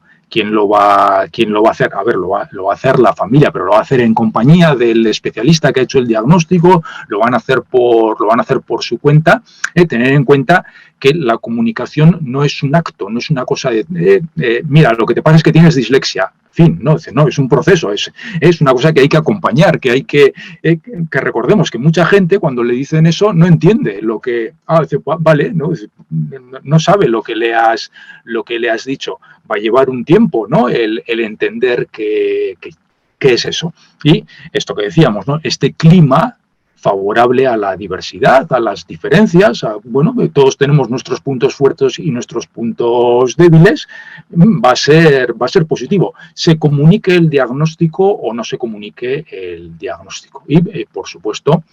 va a hacer? A ver, lo va a hacer la familia, pero lo va a hacer en compañía del especialista que ha hecho el diagnóstico, lo van a hacer por su cuenta. Tener en cuenta que la comunicación no es un acto, no es una cosa de mira, lo que te pasa es que tienes dislexia. Fin, no, es un proceso, es una cosa que hay que acompañar, que hay que recordemos que mucha gente cuando le dicen eso no entiende lo que, dice, vale, no sabe lo que le has dicho. Va a llevar un tiempo, ¿no? El entender qué es eso. Y esto que decíamos, ¿no? Este clima favorable a la diversidad, a las diferencias, bueno, todos tenemos nuestros puntos fuertes y nuestros puntos débiles, va a ser positivo. Se comunique el diagnóstico o no se comunique el diagnóstico. Y, por supuesto,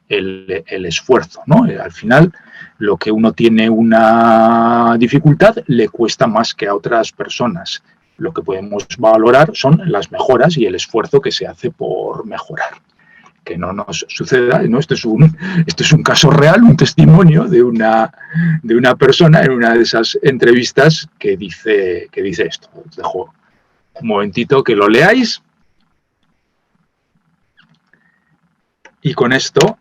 el esfuerzo, ¿no? Al final, lo que uno tiene una dificultad le cuesta más que a otras personas. Lo que podemos valorar son las mejoras y el esfuerzo que se hace por mejorar. Que no nos suceda, ¿no? Este es un caso real, un testimonio de una persona en una de esas entrevistas que dice esto. Os dejo un momentito que lo leáis. Y con esto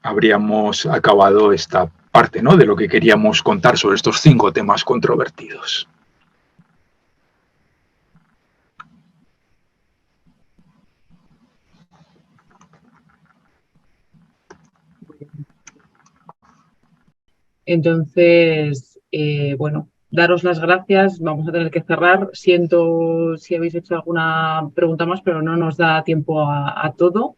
habríamos acabado esta parte, ¿no? De lo que queríamos contar sobre estos 5 temas controvertidos. Entonces, bueno, daros las gracias. Vamos a tener que cerrar. Siento si habéis hecho alguna pregunta más, pero no nos da tiempo a todo.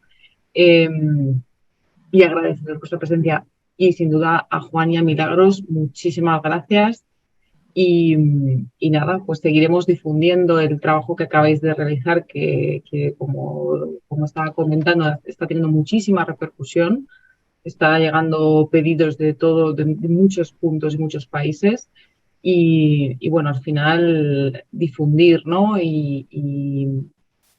Y agradeceros vuestra presencia. Y sin duda a Juan y a Milagros, muchísimas gracias. Y nada, pues seguiremos difundiendo el trabajo que acabáis de realizar, que como estaba comentando, está teniendo muchísima repercusión. Está llegando pedidos de muchos puntos y muchos países. Y bueno, al final difundir, ¿no? y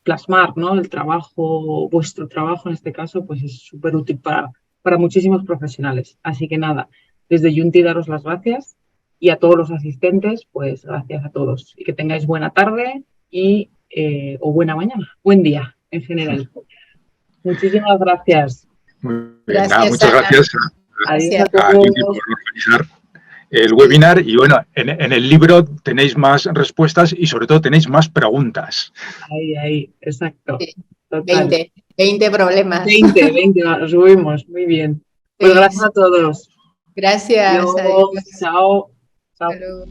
plasmar, ¿no? El trabajo, vuestro trabajo en este caso, pues es súper útil para muchísimos profesionales. Así que nada, desde Junti daros las gracias y a todos los asistentes, pues gracias a todos. Y que tengáis buena tarde o buena mañana, buen día en general. Muchísimas gracias. Muy bien, Gracias, muchas Ana. gracias Adiós a a todos. Junti por organizar el webinar. Y bueno, en el libro tenéis más respuestas y sobre todo tenéis más preguntas. Ahí, exacto. Sí. Total. 20 problemas. 20, lo subimos, muy bien. Pues Sí. gracias a todos. Gracias. Adiós. Adiós. Chao. Hasta luego.